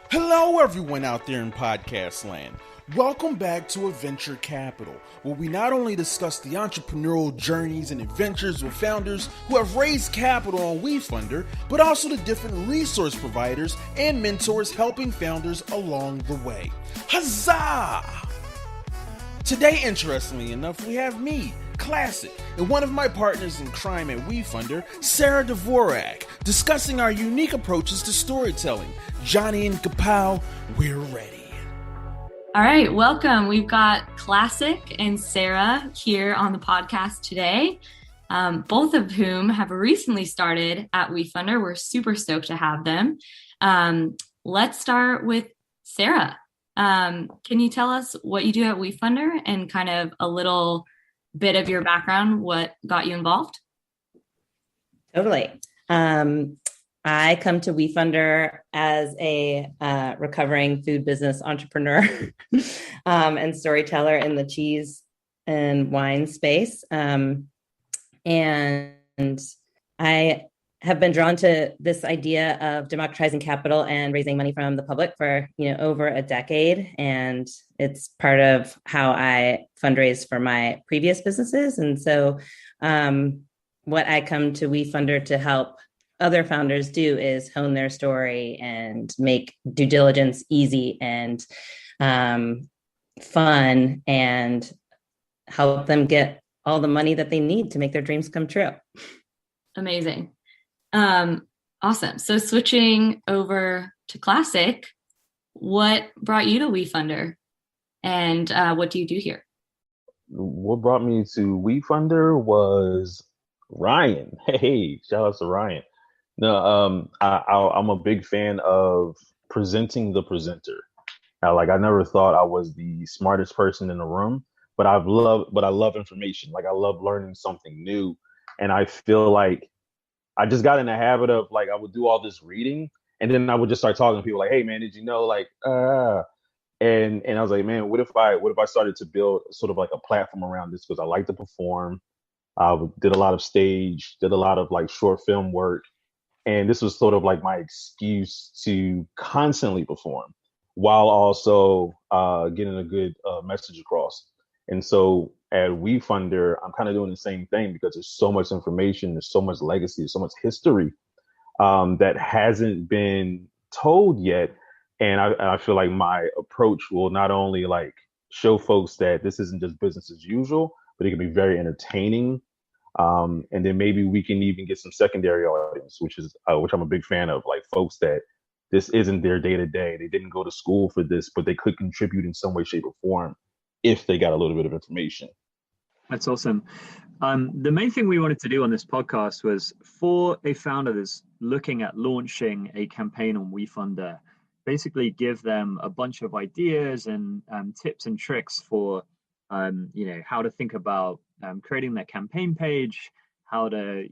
Hello, everyone out there in podcast land. Welcome back to Adventure Capital, where we not only discuss the entrepreneurial journeys and adventures with founders who have raised capital on Wefunder, but also the different resource providers and mentors helping founders along the way. Huzzah! Today, interestingly enough, we have me, Classic, and one of my partners in crime at Wefunder, Sarah Dvorak, discussing our unique approaches to storytelling. Jonny and Kapow, we're ready. All right, welcome. We've got Classic and Sarah here on the podcast today, both of whom have recently started at Wefunder. We're super stoked to have them. Let's start with Sarah. Can you tell us what you do at Wefunder and kind of a little bit of your background, what got you involved? Totally. I come to Wefunder as a recovering food business entrepreneur and storyteller in the cheese and wine space. And I have been drawn to this idea of democratizing capital and raising money from the public for, over a decade. And it's part of how I fundraise for my previous businesses. And so what I come to Wefunder to help other founders do is hone their story and make due diligence easy and fun and help them get all the money that they need to make their dreams come true. Amazing. Awesome. So switching over to Classic, what brought you to Wefunder and what do you do here? What brought me to Wefunder was Ryan. Hey, shout out to Ryan. No, I'm a big fan of presenting the presenter. I never thought I was the smartest person in the room, but I love information. I love learning something new. And I feel like I just got in the habit of I would do all this reading and then I would just start talking to people hey man, did you know and I was like, man, what if I started to build sort of a platform around this because I like to perform. Did a lot of stage, did a lot of short film work. And this was sort of my excuse to constantly perform while also getting a good message across. And so at Wefunder, I'm kind of doing the same thing because there's so much information, there's so much legacy, there's so much history that hasn't been told yet. And I feel like my approach will not only show folks that this isn't just business as usual, but it can be very entertaining. And then maybe we can even get some secondary audience, which I'm a big fan of, folks that this isn't their day to day. They didn't go to school for this, but they could contribute in some way, shape, or form if they got a little bit of information. That's awesome. The main thing we wanted to do on this podcast was for a founder that's looking at launching a campaign on Wefunder, basically give them a bunch of ideas and tips and tricks for how to think about creating their campaign page, how to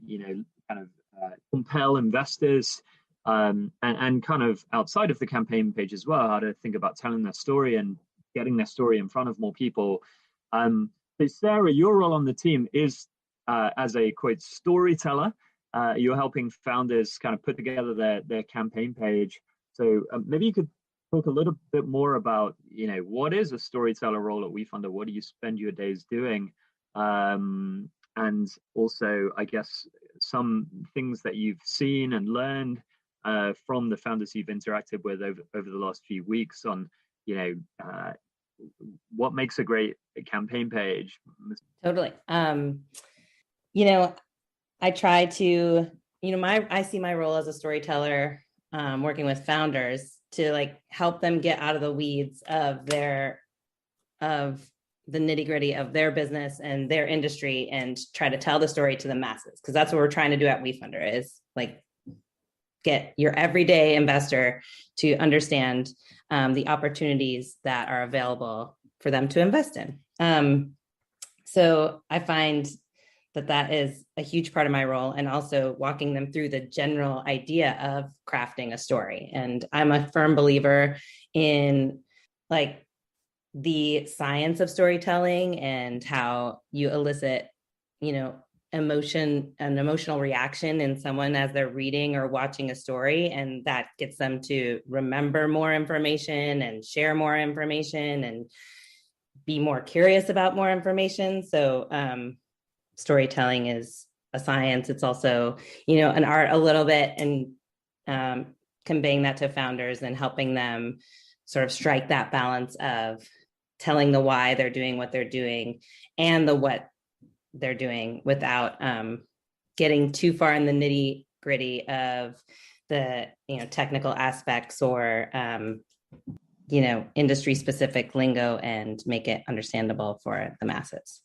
compel investors, and kind of outside of the campaign page as well, how to think about telling their story and getting their story in front of more people. So Sarah, your role on the team is as a quote storyteller. You're helping founders kind of put together their campaign page. So maybe you could talk a little bit more about, what is a storyteller role at Wefunder? What do you spend your days doing? And also, I guess, some things that you've seen and learned from the founders you've interacted with over the last few weeks on, what makes a great campaign page. Totally. I try to, I see my role as a storyteller, working with founders to help them get out of the weeds of the nitty gritty of their business and their industry and try to tell the story to the masses. Cause that's what we're trying to do at Wefunder is get your everyday investor to understand the opportunities that are available for them to invest in. So I find that is a huge part of my role, and also walking them through the general idea of crafting a story. And I'm a firm believer in the science of storytelling and how you elicit, an emotional reaction in someone as they're reading or watching a story, and that gets them to remember more information and share more information and be more curious about more information. So storytelling is a science. It's also, an art a little bit, and conveying that to founders and helping them sort of strike that balance of telling the why they're doing what they're doing and the what they're doing without getting too far in the nitty gritty of the technical aspects or industry specific lingo, and make it understandable for the masses.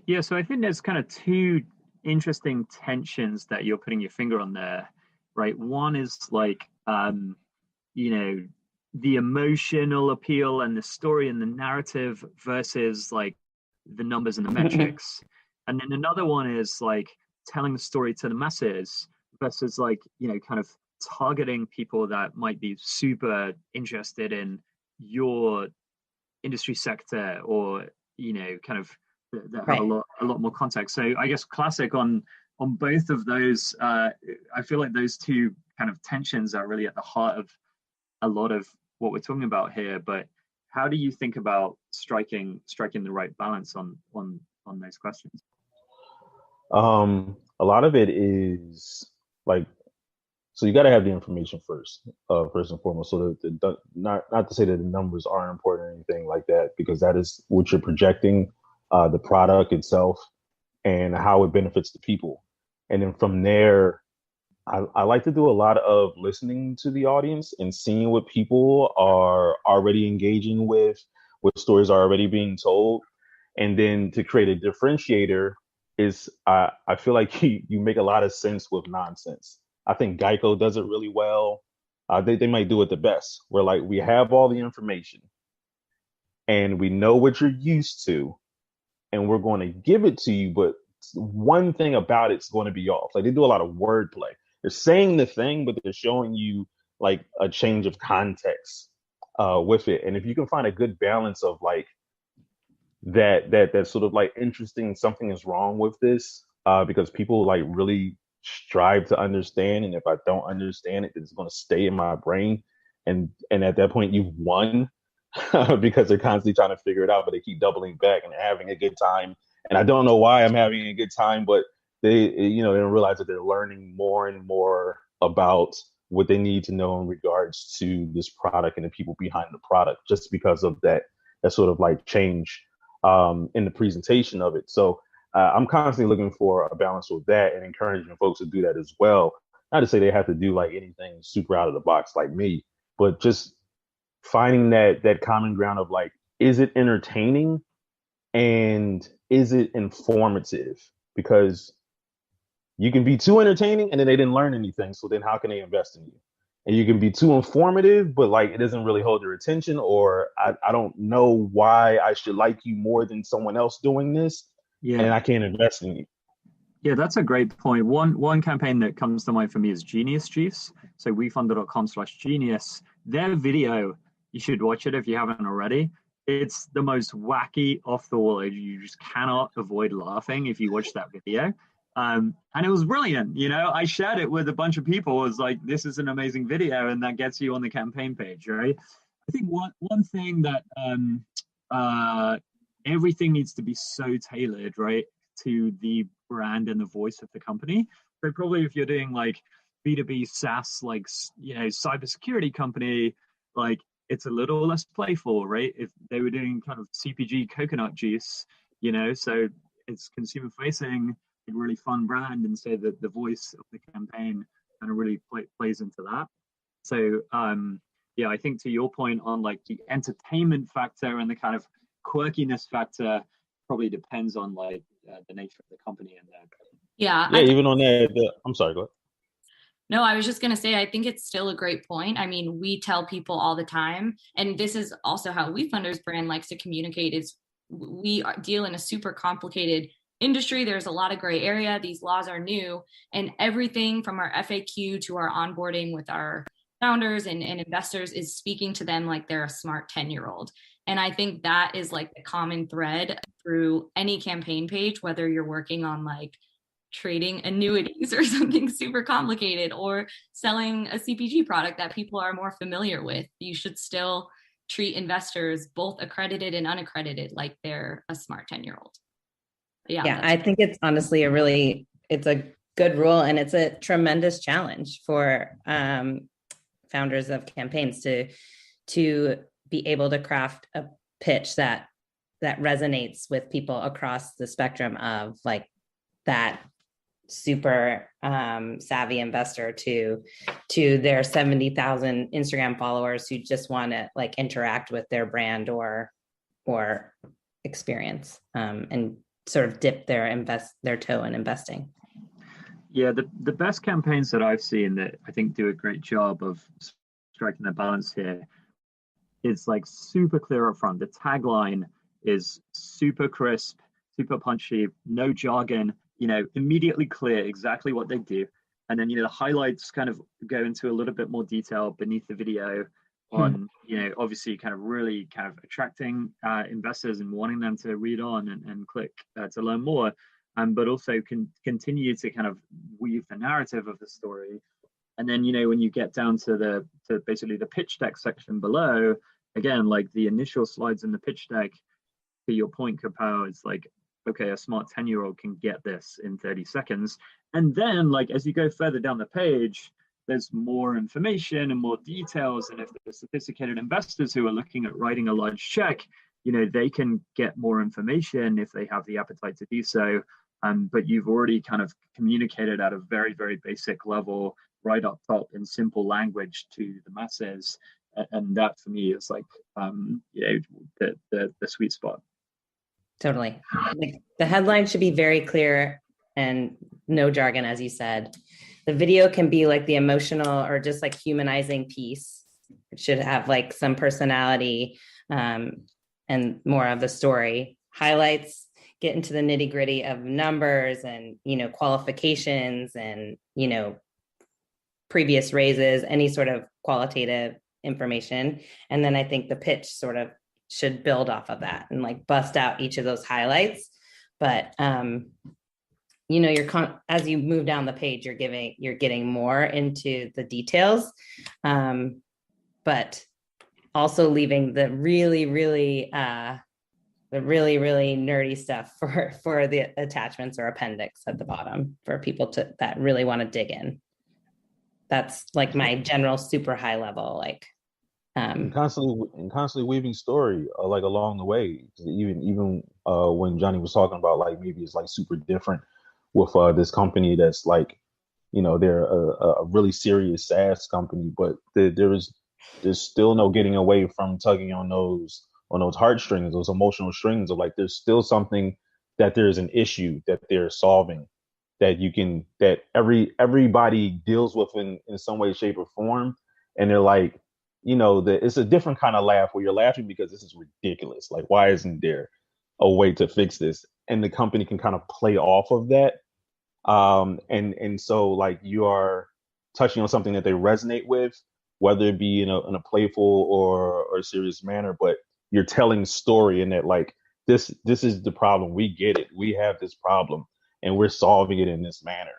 Yeah, so I think there's kind of two interesting tensions that you're putting your finger on there, right? One is like the emotional appeal and the story and the narrative versus like the numbers and the metrics. And then another one is like telling the story to the masses versus like, kind of targeting people that might be super interested in your industry sector, or, kind of that have a lot more context. So I guess classic on both of those, I feel like those two kind of tensions are really at the heart of a lot of what we're talking about here. But how do you think about striking the right balance on those questions? A lot of it is like, so you got to have the information first and foremost. So not to say that the numbers are important or anything like that, because that is what you're projecting, the product itself and how it benefits the people. And then from there, I like to do a lot of listening to the audience and seeing what people are already engaging with, what stories are already being told. And then to create a differentiator is, I feel like you make a lot of sense with nonsense. I think Geico does it really well. They might do it the best, where like we have all the information and we know what you're used to, and we're going to give it to you, but one thing about it's going to be off. Like they do a lot of wordplay. They're saying the thing, but they're showing you like a change of context with it. And if you can find a good balance of like that sort of like interesting, something is wrong with this, because people like really strive to understand, and if I don't understand it, it's going to stay in my brain, and at that point you've won. Because they're constantly trying to figure it out, but they keep doubling back and having a good time. And I don't know why I'm having a good time, but they don't realize that they're learning more and more about what they need to know in regards to this product and the people behind the product, just because of that sort of like change in the presentation of it. So I'm constantly looking for a balance with that and encouraging folks to do that as well. Not to say they have to do like anything super out of the box like me, but just finding that common ground of like, is it entertaining and is it informative? Because you can be too entertaining and then they didn't learn anything. So then how can they invest in you? And you can be too informative, but like it doesn't really hold their attention, or I don't know why I should like you more than someone else doing this. Yeah. And I can't invest in you. Yeah, that's a great point. One campaign that comes to mind for me is Genius Juice. So wefunder.com/genius. Their video, you should watch it if you haven't already. It's the most wacky, off the wall. You just cannot avoid laughing if you watch that video. And it was brilliant. I shared it with a bunch of people. It was like, this is an amazing video, and that gets you on the campaign page, right? I think one thing that everything needs to be so tailored, right, to the brand and the voice of the company. So probably if you're doing like B2B SaaS, like, cybersecurity company, like it's a little less playful, right? If they were doing kind of CPG coconut juice, so it's consumer facing, a really fun brand, and so that the voice of the campaign kind of really plays into that. So I think to your point on like the entertainment factor and the kind of quirkiness factor probably depends on like the nature of the company and that. Yeah. Even on that, I'm sorry, go ahead. No, I was just going to say, I think it's still a great point. I mean, we tell people all the time, and this is also how Wefunder's brand likes to communicate, is we deal in a super complicated industry. There's a lot of gray area. These laws are new, and everything from our FAQ to our onboarding with our founders and investors is speaking to them like they're a smart 10-year-old. And I think that is like the common thread through any campaign page, whether you're working on like trading annuities or something super complicated, or selling a CPG product that people are more familiar with. You should still treat investors, both accredited and unaccredited, like they're a smart 10-year-old. Yeah, I think it's honestly it's a good rule, and it's a tremendous challenge for founders of campaigns to be able to craft a pitch that resonates with people across the spectrum of like that super savvy investor to their 70,000 Instagram followers who just want to like interact with their brand or experience and sort of dip their toe in investing. Yeah, the best campaigns that I've seen that I think do a great job of striking the balance here, it's like super clear up front. The tagline is super crisp, super punchy, no jargon, immediately clear exactly what they do. And then, the highlights kind of go into a little bit more detail beneath the video on, obviously kind of really kind of attracting investors and wanting them to read on and click to learn more. But also can continue to kind of weave the narrative of the story. And then, when you get down to basically the pitch deck section below, again, like the initial slides in the pitch deck, to your point, Kapow, it's like, okay, a smart 10-year-old can get this in 30 seconds. And then, like, as you go further down the page, there's more information and more details. And if there's sophisticated investors who are looking at writing a large check, they can get more information if they have the appetite to do so. But you've already kind of communicated at a very, very basic level, right up top in simple language to the masses. And that for me is like, the sweet spot. Totally. Like the headline should be very clear and no jargon, as you said. The video can be like the emotional or just like humanizing piece. It should have like some personality and more of the story. Highlights get into the nitty gritty of numbers and, qualifications and, previous raises, any sort of qualitative information. And then I think the pitch sort of should build off of that and like bust out each of those highlights. But as you move down the page, you're getting more into the details, but also leaving the really, really nerdy stuff for the attachments or appendix at the bottom for people that really want to dig in. That's like my general super high level, like and constantly weaving story like along the way. Even when Jonny was talking about like maybe it's like super different with this company that's like, they're a really serious SaaS company, but there's still no getting away from tugging on those heartstrings, those emotional strings of like there's still something, that there's an issue that they're solving, that everybody deals with in some way, shape, or form, and they're like, it's a different kind of laugh where you're laughing because this is ridiculous. Like, why isn't there a way to fix this? And the company can kind of play off of that. And so like you are touching on something that they resonate with, whether it be in a playful or serious manner, but you're telling story in that like, this is the problem. We get it. We have this problem and we're solving it in this manner.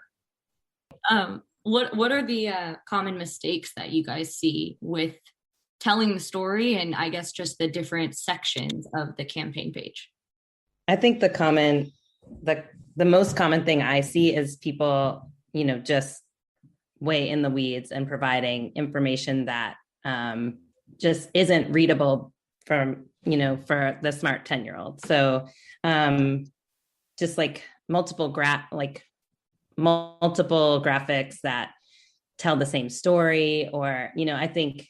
What are the common mistakes that you guys see with telling the story, and I guess just the different sections of the campaign page? I think the most common thing I see is people, just way in the weeds and providing information that just isn't readable for the smart 10-year-old. So just like multiple graphics that tell the same story, or, I think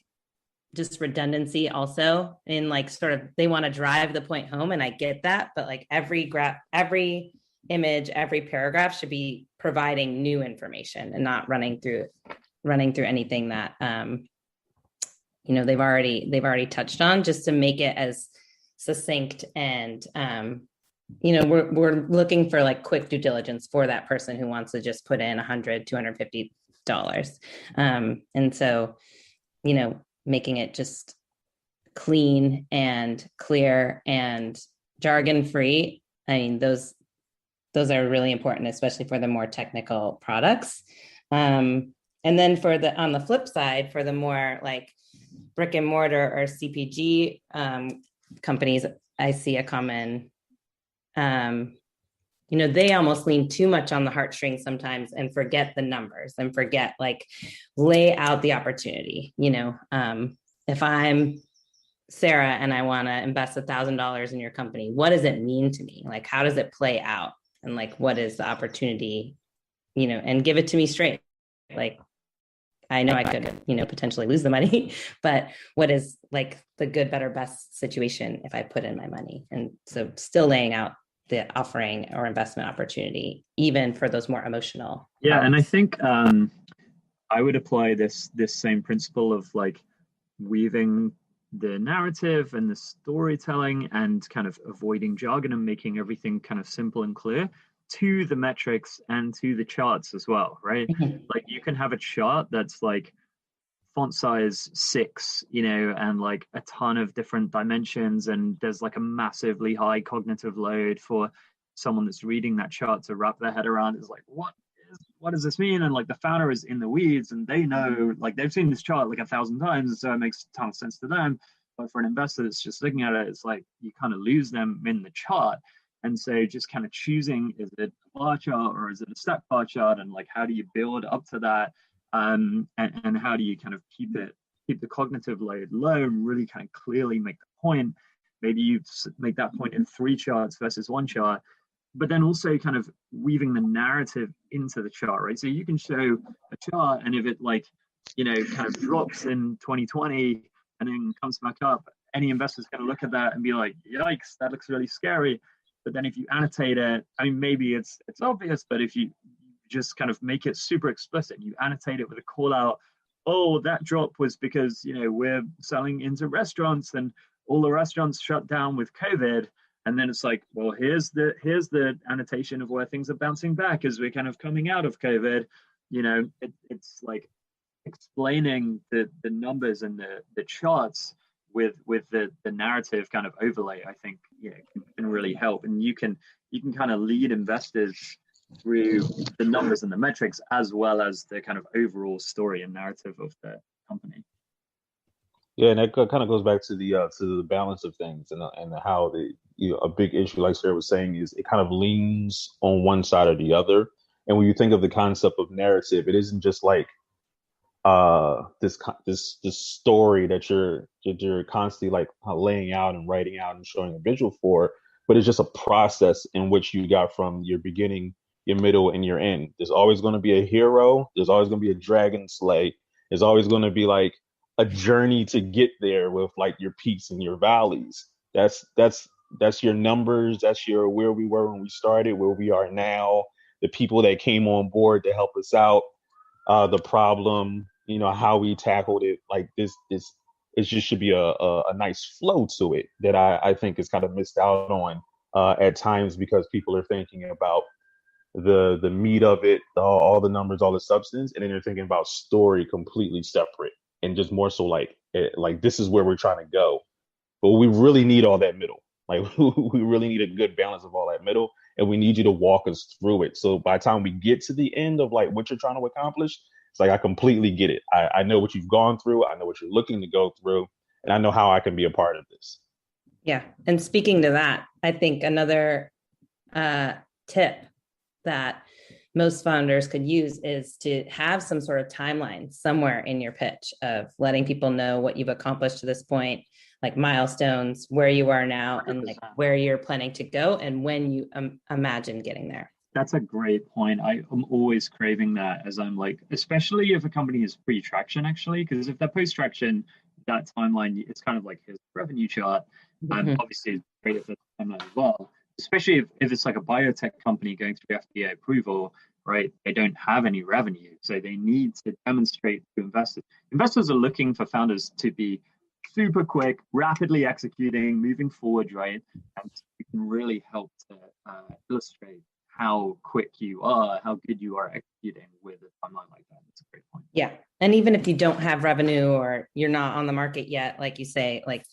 just redundancy also in like sort of, they want to drive the point home, and I get that, but like every image, every paragraph should be providing new information and not running through anything that they've already touched on, just to make it as succinct and we're looking for like quick due diligence for that person who wants to just put in $100, $250. And so, making it just clean and clear and jargon free. I mean, those those are really important, especially for the more technical products. And then on the flip side, for the more like brick and mortar or CPG companies, I see a common, they almost lean too much on the heartstrings sometimes and forget the numbers and forget like lay out the opportunity. If I'm Sarah and I want to invest $1,000 in your company, what does it mean to me? Like, how does it play out? And like, what is the opportunity, and give it to me straight. Like, I know I could, potentially lose the money, but what is like the good, better, best situation if I put in my money? And so still laying out the offering or investment opportunity, even for those more emotional. Yeah. parts. And I think I would apply this same principle of like weaving the narrative and the storytelling and kind of avoiding jargon and making everything kind of simple and clear to the metrics and to the charts as well, right? Like you can have a chart that's like font size 6, and like a ton of different dimensions, and there's like a massively high cognitive load for someone that's reading that chart to wrap their head around. It's like, what does this mean? And like the founder is in the weeds and they know, like they've seen this chart like 1,000 times, so it makes a ton of sense to them. But for an investor that's just looking at it, it's like you kind of lose them in the chart. And so just kind of choosing, is it a bar chart or is it a step bar chart? And like, how do you build up to that? And how do you kind of keep the cognitive load low and really kind of clearly make the point? Maybe you make that point in 3 charts versus 1 chart, but then also kind of weaving the narrative into the chart, right? So you can show a chart, and if it like, kind of drops in 2020 and then comes back up, any investor's going to look at that and be like, yikes, that looks really scary. But then if you annotate it, I mean, maybe it's obvious, but if you just kind of make it super explicit, you annotate it with a call out, oh, that drop was because, we're selling into restaurants and all the restaurants shut down with COVID. And then it's like, well, here's the annotation of where things are bouncing back as we're kind of coming out of COVID. It's like explaining the numbers and the charts with the narrative kind of overlay, I think, can really help. And you can kind of lead investors through the numbers and the metrics, as well as the kind of overall story and narrative of the company. Yeah, and that kind of goes back to the balance of things, and how a big issue, like Sarah was saying, is it kind of leans on one side or the other. And when you think of the concept of narrative, it isn't just like this story that you're constantly like laying out and writing out and showing a visual for, but it's just a process in which you got from your beginning, your middle, and your end. There's always going to be a hero. There's always going to be a dragon slay. There's always going to be like a journey to get there with like your peaks and your valleys. That's your numbers. That's your where we were when we started, where we are now, the people that came on board to help us out, the problem, how we tackled it. Like this it just should be a nice flow to it that I think is kind of missed out on at times, because people are thinking about the meat of it, all the numbers, all the substance, and then they're thinking about story completely separate, and just more so like this is where we're trying to go. But we really need all that middle. Like we really need a good balance of all that middle, and we need you to walk us through it. So by the time we get to the end of like what you're trying to accomplish, it's like I completely get it. I know what you've gone through. I know what you're looking to go through, and I know how I can be a part of this. Yeah. And speaking to that, I think another tip that most founders could use is to have some sort of timeline somewhere in your pitch of letting people know what you've accomplished to this point, like milestones, where you are now, and like where you're planning to go and when you imagine getting there. That's a great point. I'm always craving that, as I'm like, especially if a company is pre-traction, actually, because if they're post-traction, that timeline, it's kind of like his revenue chart. And obviously it's great if it's timeline as well, especially if it's like a biotech company going through FDA approval, right? They don't have any revenue, so they need to demonstrate to investors. Investors are looking for founders to be super quick, rapidly executing, moving forward, right? And you can really help to illustrate how quick you are, how good you are executing with a timeline like that. That's a great point. Yeah. And even if you don't have revenue or you're not on the market yet, like you say, like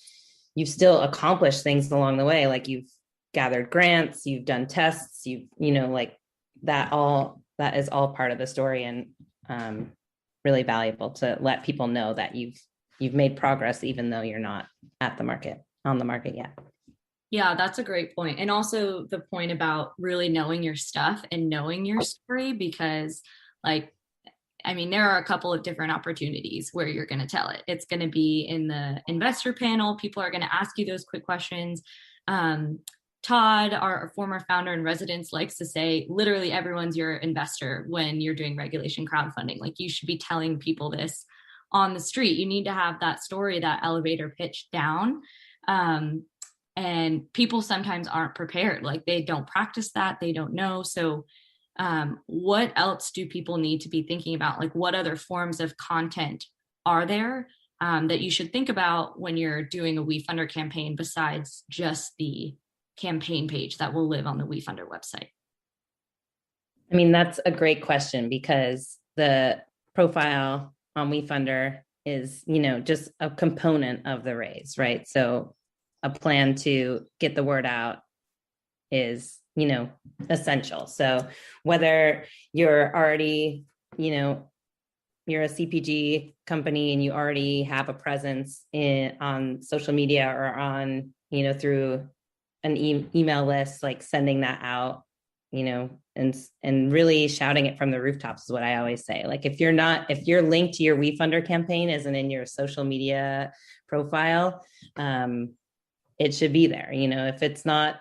you've still accomplished things along the way. Like you've gathered grants, you've done tests, like that is all part of the story, and really valuable to let people know that you've made progress, even though you're not on the market yet. Yeah, that's a great point. And also the point about really knowing your stuff and knowing your story, because there are a couple of different opportunities where you're going to tell it. It's going to be in the investor panel. People are going to ask you those quick questions. Todd, our former founder in residence, likes to say, literally everyone's your investor when you're doing regulation crowdfunding. Like, you should be telling people this on the street. You need to have that story, that elevator pitch down. And people sometimes aren't prepared. Like, they don't practice that. They don't know. So what else do people need to be thinking about? Like, what other forms of content are there that you should think about when you're doing a Wefunder campaign besides just the campaign page that will live on the Wefunder website? I mean, that's a great question, because the profile on Wefunder is, just a component of the raise, right? So a plan to get the word out is, essential. So whether you're already, you're a CPG company and you already have a presence on social media or on, through an email list, like sending that out, and really shouting it from the rooftops is what I always say. Like, if your link to your Wefunder campaign isn't in your social media profile, it should be there. If it's not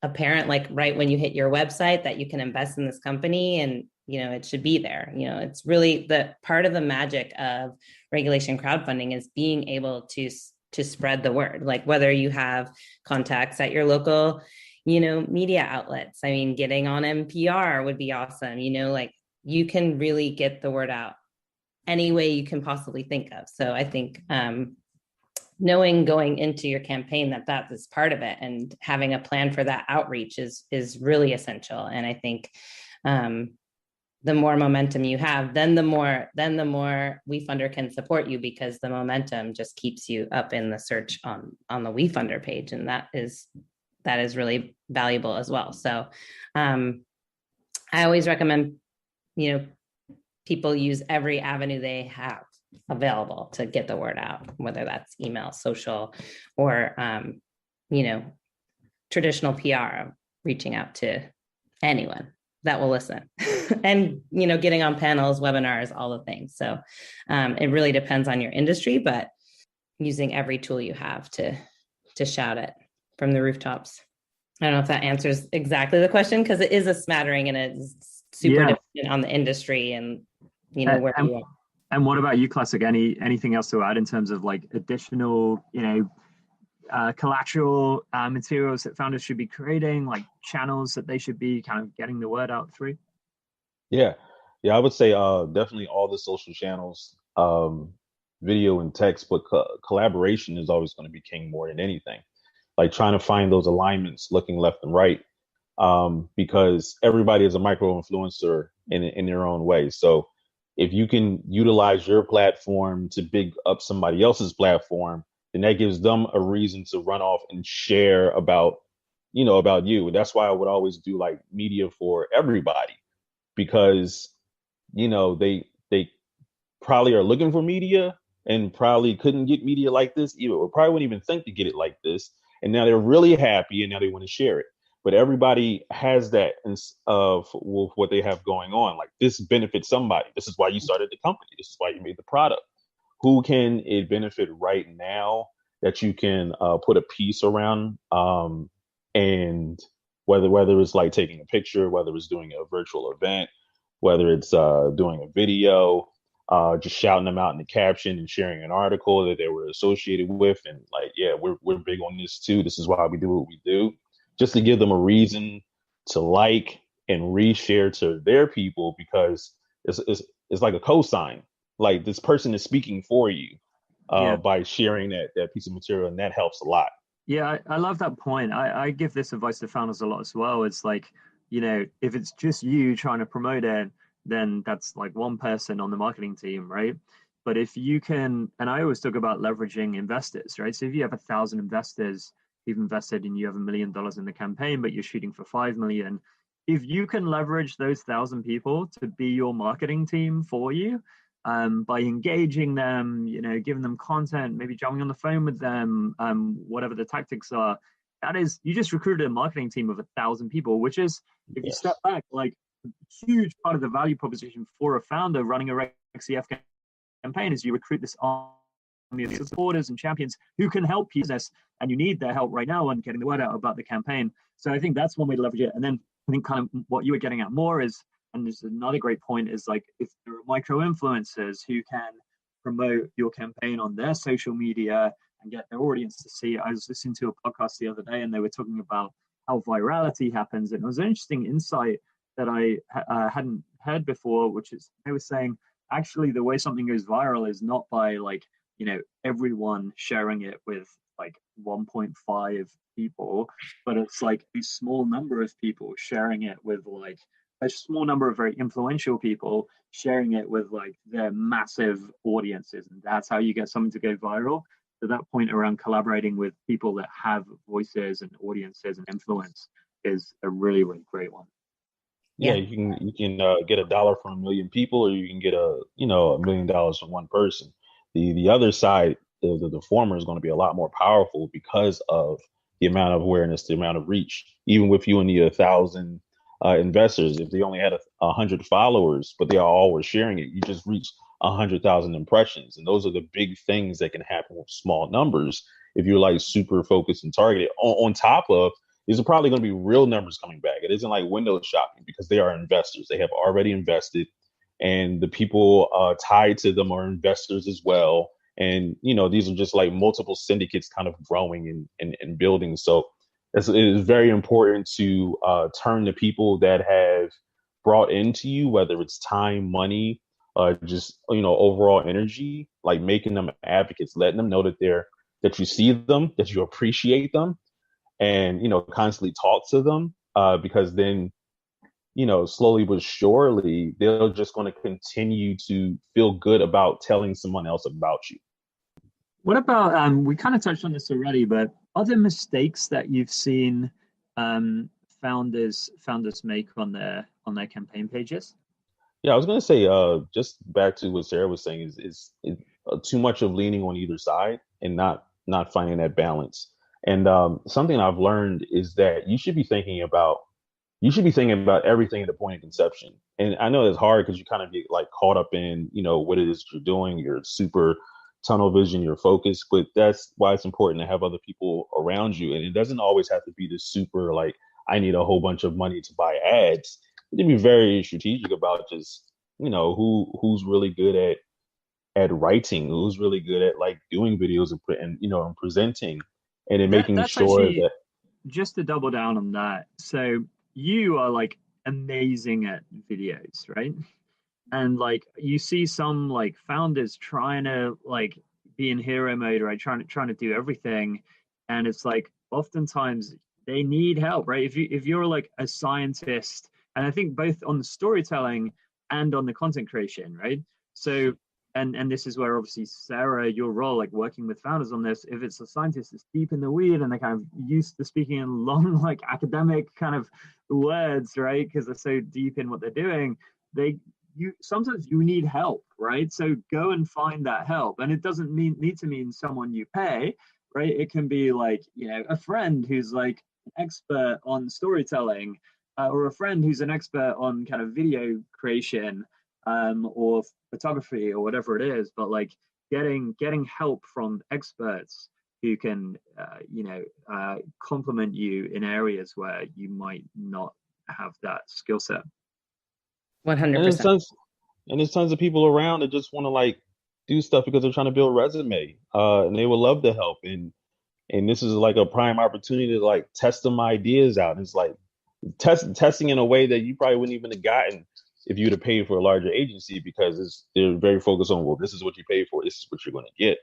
apparent, like right when you hit your website, that you can invest in this company, and it should be there. It's really the part of the magic of regulation crowdfunding is being able to spread the word. Like, whether you have contacts at your local, media outlets. I mean, getting on NPR would be awesome. Like, you can really get the word out any way you can possibly think of. So I think knowing going into your campaign that is part of it, and having a plan for that outreach is really essential. And I think the more momentum you have, then the more Wefunder can support you, because the momentum just keeps you up in the search on the Wefunder page, and that is really valuable as well. So I always recommend people use every avenue they have available to get the word out, whether that's email, social, or traditional PR, reaching out to anyone that will listen and getting on panels, webinars, all the things. So it really depends on your industry, but using every tool you have to shout it from the rooftops. I don't know if that answers exactly the question, because it is a smattering and it's super dependent on the industry and where you are. And what about you, Classic? Anything else to add in terms of like additional, collateral materials that founders should be creating, like channels that they should be kind of getting the word out through? Yeah, I would say definitely all the social channels, video and text, but collaboration is always going to be king more than anything. Like, trying to find those alignments, looking left and right, because everybody is a micro influencer in their own way. So if you can utilize your platform to big up somebody else's platform, then that gives them a reason to run off and share about you. That's why I would always do like media for everybody, because they probably are looking for media and probably couldn't get media like this either, or probably wouldn't even think to get it like this, and now they're really happy and now they want to share it. But everybody has that of what they have going on. Like, this benefits somebody. This is why you started the company. This is why you made the product. Who can it benefit right now that you can put a piece around? And whether it's like taking a picture, whether it's doing a virtual event, whether it's doing a video, just shouting them out in the caption and sharing an article that they were associated with. And like, yeah, we're big on this too. This is why we do what we do. Just to give them a reason to like and reshare to their people, because it's like a cosign. Like, this person is speaking for you by sharing that piece of material, and that helps a lot. Yeah, I love that point. I give this advice to founders a lot as well. It's like, if it's just you trying to promote it, then that's like one person on the marketing team, right? But if you can, and I always talk about leveraging investors, right? So if you have 1,000 investors you've invested and you have $1 million in the campaign, but you're shooting for 5 million. If you can leverage those 1,000 people to be your marketing team for you, by engaging them, giving them content, maybe jumping on the phone with them, whatever the tactics are, that is, you just recruited a marketing team of 1,000 people, which is, if you step back, like a huge part of the value proposition for a founder running a RegCF campaign is you recruit this army of supporters and champions who can help you business, and you need their help right now on getting the word out about the campaign. So I think that's one way to leverage it. And then I think kind of what you were getting at more is, and there's another great point, is like if there are micro influencers who can promote your campaign on their social media and get their audience to see. I was listening to a podcast the other day and they were talking about how virality happens. And it was an interesting insight that I hadn't heard before, which is they were saying, actually, the way something goes viral is not by like, everyone sharing it with like 1.5 people, but it's like a small number of people sharing it with like a small number of very influential people sharing it with like their massive audiences. And that's how you get something to go viral. To that point around collaborating with people that have voices and audiences and influence is a really, really great one. Yeah, you can get $1 from 1 million people, or you can get $1 million from one person. The other side, the former, is going to be a lot more powerful because of the amount of awareness, the amount of reach. Even with you and the 1,000 investors, if they only had 100 followers, but they all were sharing it, you just reached 100,000 impressions. And those are the big things that can happen with small numbers if you're like super focused and targeted. On top of, these are probably going to be real numbers coming back. It isn't like window shopping because they are investors. They have already invested, and the people tied to them are investors as well. And, these are just like multiple syndicates kind of growing and building. So it is very important to turn the people that have brought into you, whether it's time, money, just, overall energy, like making them advocates, letting them know that you see them, that you appreciate them, and, constantly talk to them, because then, slowly but surely, they're just going to continue to feel good about telling someone else about you. What about, we kind of touched on this already, but other mistakes that you've seen founders make on their campaign pages? Yeah, I was going to say, just back to what Sarah was saying, is too much of leaning on either side and not finding that balance. And something I've learned is that you should be thinking about everything at the point of conception. And I know it's hard because you kind of get like caught up in, what it is you're doing. You're super tunnel vision, you're focused, but that's why it's important to have other people around you. And it doesn't always have to be this super like, I need a whole bunch of money to buy ads. You can be very strategic about just, who's really good at writing, who's really good at like doing videos and presenting, and then making sure that. Just to double down on that, so you are like amazing at videos, right? And like you see some like founders trying to like be in hero mode, right? Trying to do everything, and it's like oftentimes they need help, right? If you're like a scientist, and I think both on the storytelling and on the content creation, right? So and this is where obviously Sarah, your role, like working with founders on this, if it's a scientist that's deep in the weed and they're kind of used to speaking in long like academic kind of words, right? Because they're so deep in what they're doing, sometimes you need help, right? So go and find that help. And it doesn't need to mean someone you pay, right? It can be like, a friend who's like an expert on storytelling, or a friend who's an expert on kind of video creation, or photography or whatever it is. But like getting help from experts who can, complement you in areas where you might not have that skill set. 100%. And there's tons of people around that just want to like do stuff because they're trying to build resume, and they would love to help. And this is like a prime opportunity to like test some ideas out. And it's like testing in a way that you probably wouldn't even have gotten if you'd have paid for a larger agency, because they're very focused on, well, this is what you paid for, this is what you're going to get.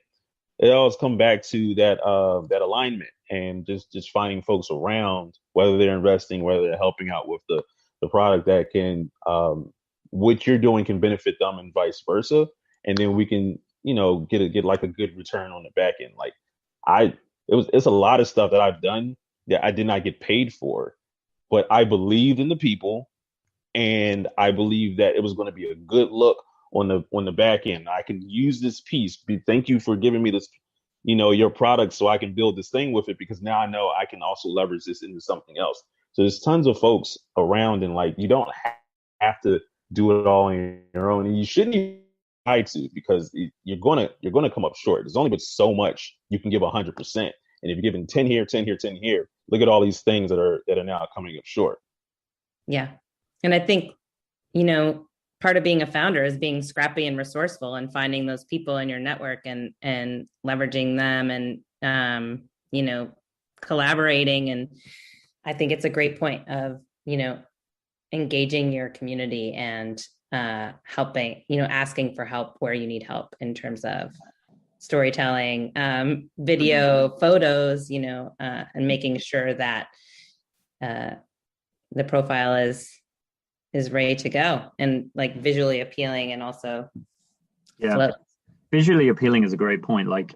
It always come back to that alignment, and just finding folks around, whether they're investing, whether they're helping out with the product that can, what you're doing can benefit them and vice versa. And then we can, get like a good return on the back end. Like it's a lot of stuff that I've done that I did not get paid for, but I believed in the people, and I believed that it was going to be a good look on the back end. I can use this piece. Thank you for giving me this, your product, so I can build this thing with it, because now I know I can also leverage this into something else. So there's tons of folks around, and like, you don't have to do it all on your own, and you shouldn't even try to, because you're gonna come up short. There's only but so much you can give 100%, and if you're giving 10 here, 10 here, 10 here, look at all these things that are now coming up short. Yeah. And I think, part of being a founder is being scrappy and resourceful and finding those people in your network and leveraging them and, collaborating. And I think it's a great point of, engaging your community and helping, asking for help where you need help in terms of storytelling, video, photos, and making sure that the profile is ready to go and like visually appealing, and also visually appealing is a great point. Like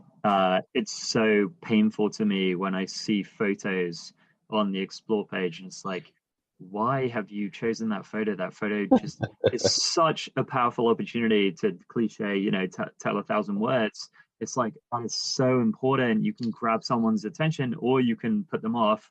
it's so painful to me when I see photos on the explore page, and it's like, why have you chosen that photo? That photo just is such a powerful opportunity to cliche, tell 1,000 words. It's like, that is so important. You can grab someone's attention or you can put them off.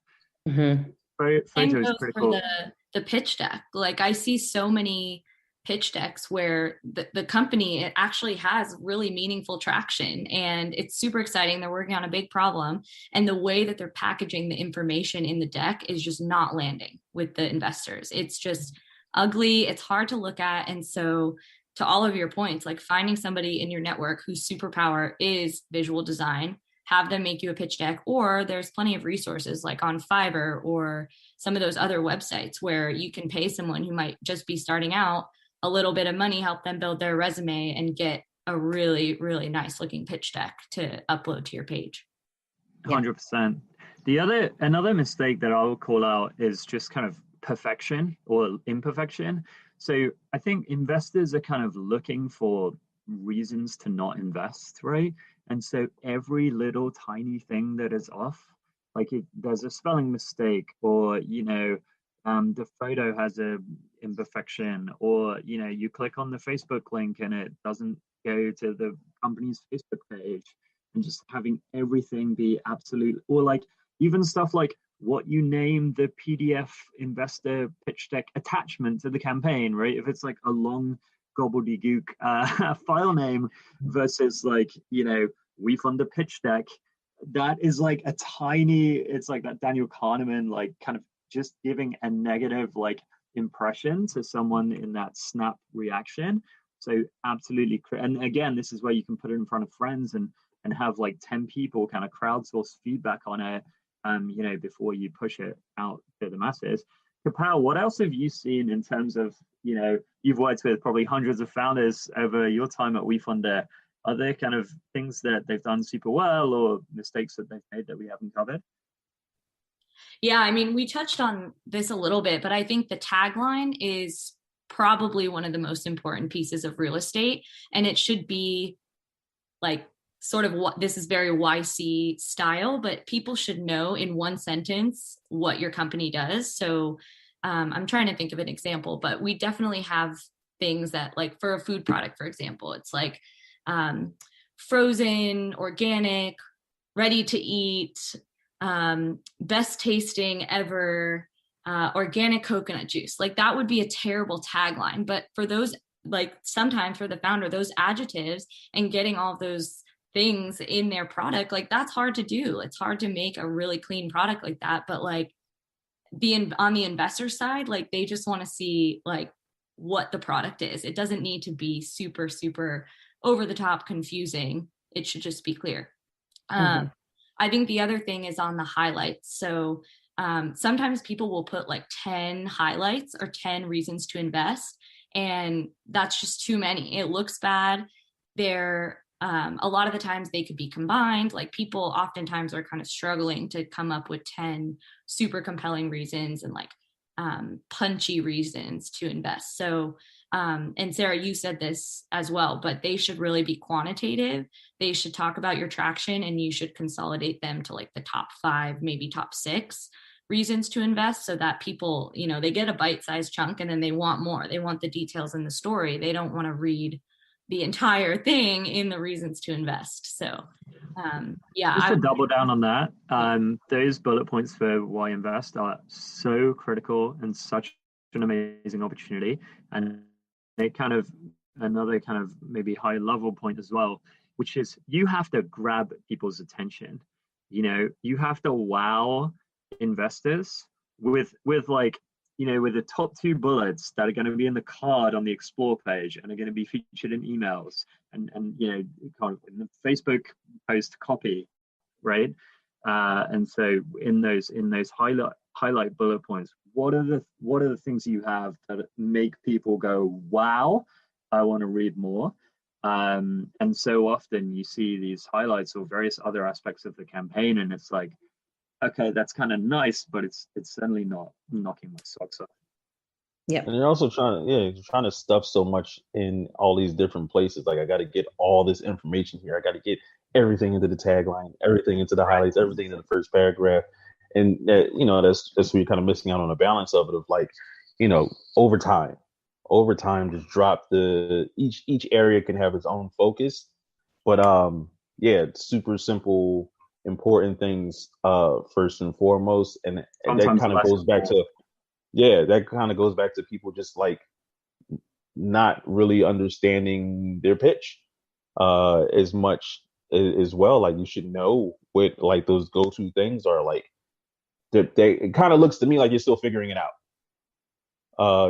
Mm-hmm. Photo is critical. For the pitch deck. Like, I see so many pitch decks where the company, it actually has really meaningful traction, and it's super exciting. They're working on a big problem, and the way that they're packaging the information in the deck is just not landing with the investors. It's just ugly. It's hard to look at. And so, to all of your points, like finding somebody in your network whose superpower is visual design, have them make you a pitch deck, or there's plenty of resources like on Fiverr or some of those other websites where you can pay someone who might just be starting out a little bit of money, help them build their resume and get a really, really nice looking pitch deck to upload to your page. 100%. Another mistake that I'll call out is just kind of perfection or imperfection. So I think investors are kind of looking for reasons to not invest, right? And so every little tiny thing that is off, like if there's a spelling mistake, or the photo has a imperfection, or you click on the Facebook link and it doesn't go to the company's Facebook page, and just having everything be absolute, or like even stuff like what you name the PDF investor pitch deck attachment to the campaign, right? If it's like a long gobbledygook file name versus like Wefunder pitch deck, that is like a tiny, it's like that Daniel Kahneman, like kind of just giving a negative like impression to someone in that snap reaction. So absolutely, and again, this is where you can put it in front of friends and have like 10 people kind of crowdsource feedback on it, before you push it out to the masses. Kapil, what else have you seen in terms of, you've worked with probably hundreds of founders over your time at Wefunder. Are there kind of things that they've done super well, or mistakes that they've made that we haven't covered? Yeah, I mean, we touched on this a little bit, but I think the tagline is probably one of the most important pieces of real estate. And it should be like sort of what this is very YC style, but people should know in one sentence what your company does. So I'm trying to think of an example, but we definitely have things that, like for a food product, for example, it's like frozen, organic, ready to eat, best tasting ever, organic coconut juice. Like that would be a terrible tagline, but for those, like sometimes for the founder, those adjectives and getting all those things in their product, like that's hard to do. It's hard to make a really clean product like that. But like on the investor side, like they just want to see like what the product is. It doesn't need to be super, super over the top confusing. It should just be clear. I think the other thing is on the highlights. So sometimes people will put like 10 highlights or 10 reasons to invest, and that's just too many. It looks bad. They're a lot of the times they could be combined. Like people oftentimes are kind of struggling to come up with 10 super compelling reasons and like punchy reasons to invest. So And Sarah, you said this as well, but they should really be quantitative. They should talk about your traction, and you should consolidate them to like the top 5, maybe top 6 reasons to invest, so that people, they get a bite-sized chunk and then they want more. They want the details in the story. They don't want to read the entire thing in the reasons to invest. So just to double down on that, those bullet points for why invest are so critical and such an amazing opportunity. And it kind of another kind of maybe high level point as well, which is you have to grab people's attention. You have to wow investors with like, with the top 2 bullets that are going to be in the card on the explore page and are going to be featured in emails and kind of in the Facebook post copy, right? And so in those highlight bullet points, what are the things you have that make people go, wow, I want to read more? And so often you see these highlights or various other aspects of the campaign, and it's like, okay, that's kind of nice, but it's certainly not knocking my socks off. Yep. And you're also trying to stuff so much in all these different places. Like, I got to get all this information here. I got to get everything into the tagline, everything into the highlights, everything into the first paragraph. And that's where you're kind of missing out on the balance of it, of like, over time, just drop each area can have its own focus. But super simple, important things first and foremost. And that kind of goes back to people just like not really understanding their pitch as much as well. Like, you should know what like those go-to things are. Like, it kind of looks to me like you're still figuring it out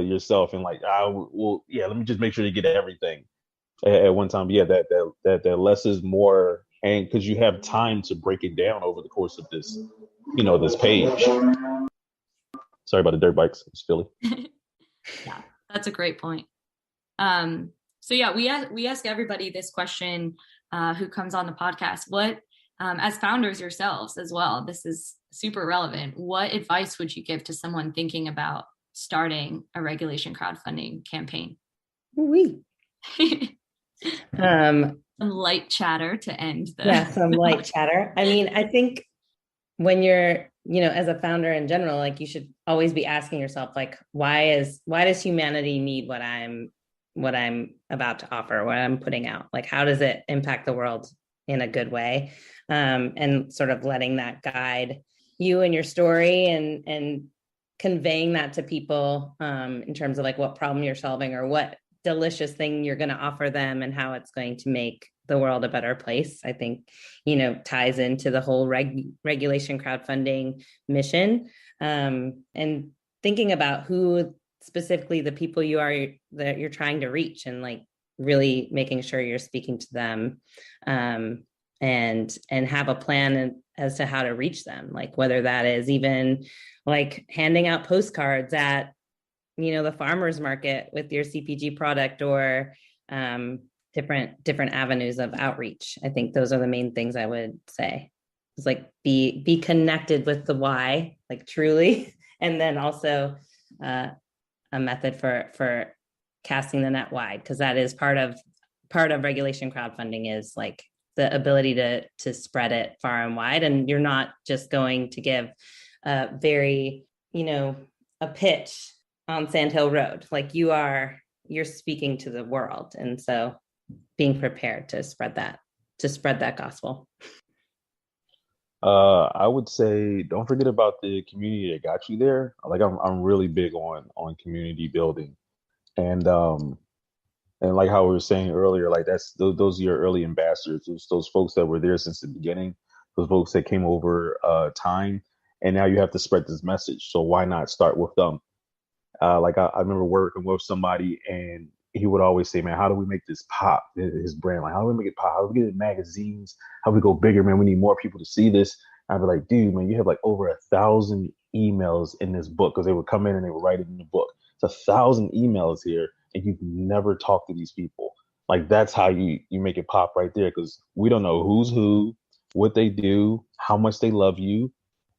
yourself, and like, let me just make sure you get everything at one time. But yeah, that less is more, and because you have time to break it down over the course of this this page. Sorry about the dirt bikes. It's Philly. Yeah, that's a great point. So yeah, we ask everybody this question who comes on the podcast. What, as founders yourselves as well, this is super relevant. What advice would you give to someone thinking about starting a regulation crowdfunding campaign? Some light chatter to end some light chatter. I mean, I think when you're, as a founder in general, like, you should always be asking yourself, like, why does humanity need what I'm about to offer, what I'm putting out? Like, how does it impact the world in a good way? And sort of letting that guide you and your story, and conveying that to people in terms of like what problem you're solving or what delicious thing you're going to offer them and how it's going to make the world a better place. I think, ties into the whole regulation crowdfunding mission, and thinking about who specifically the people that you're trying to reach, and like really making sure you're speaking to them, and have a plan as to how to reach them. Like, whether that is even like handing out postcards at, the farmer's market with your CPG product, or different avenues of outreach. I think those are the main things I would say. It's like be connected with the why, like truly, and then also a method for casting the net wide, because that is part of regulation crowdfunding, is like the ability to spread it far and wide. And you're not just going to give a very, a pitch on Sand Hill Road. Like, you're speaking to the world. And so being prepared to spread that gospel. I would say don't forget about the community that got you there. Like, I'm really big on community building, and like how we were saying earlier, like those are your early ambassadors, those folks that were there since the beginning, those folks that came over time, and now you have to spread this message. So why not start with them? Like I remember working with somebody, and he would always say, man, how do we make this pop, his brand? Like, how do we make it pop? How do we get it in magazines? How do we go bigger, man? We need more people to see this. I'd be like, dude, man, you have like over 1,000 emails in this book, because they would come in and they would write it in the book. It's 1,000 emails here, and you've never talked to these people. Like, that's how you make it pop right there, because we don't know who's who, what they do, how much they love you,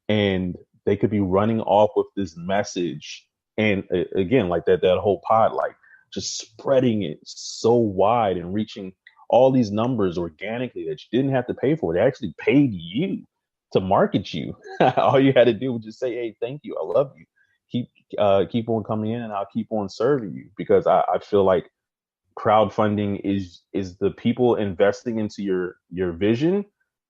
and they could be running off with this message. And again, like that whole pod, like, just spreading it so wide and reaching all these numbers organically that you didn't have to pay for. They actually paid you to market you. All you had to do was just say, hey, thank you, I love you. Keep on coming in, and I'll keep on serving you. Because I feel like crowdfunding is the people investing into your vision,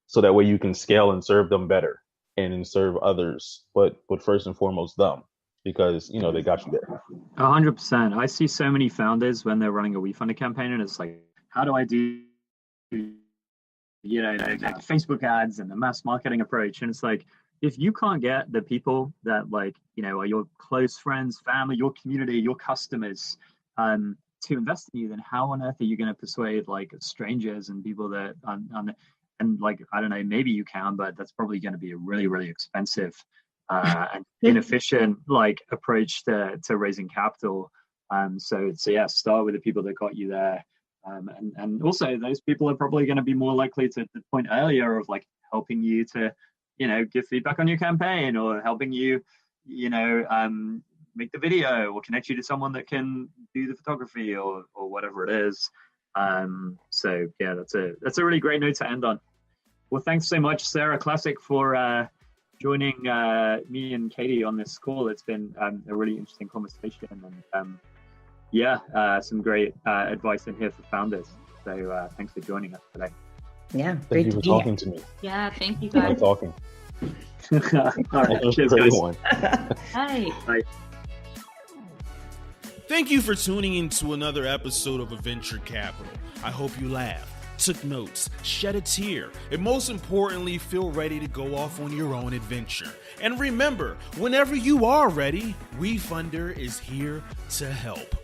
so that way you can scale and serve them better and serve others, but first and foremost them, because they got you there. 100%. I see so many founders when they're running a Wefunder campaign, and it's like, how do I do like Facebook ads and the mass marketing approach? And it's like, if you can't get the people that are your close friends, family, your community, your customers to invest in you, then how on earth are you going to persuade strangers and people that I don't know, maybe you can, but that's probably going to be a really, really expensive and inefficient approach to raising capital. So yeah, start with the people that got you there. And also those people are probably going to be more likely to the point earlier of helping you to, give feedback on your campaign, or helping you, make the video, or connect you to someone that can do the photography or whatever it is. So yeah, that's a really great note to end on. Well, thanks so much, Sarah Classic, for joining me and Katie on this call. It's been a really interesting conversation, and some great advice in here for founders. So thanks for joining us today. Yeah, thank you for talking to me. Yeah, thank you guys. Talking. All right, cheers, guys. Bye. Bye. Thank you for tuning into another episode of Adventure Capital. I hope you laughed, took notes, shed a tear, and most importantly, feel ready to go off on your own adventure. And remember, whenever you are ready, Wefunder is here to help.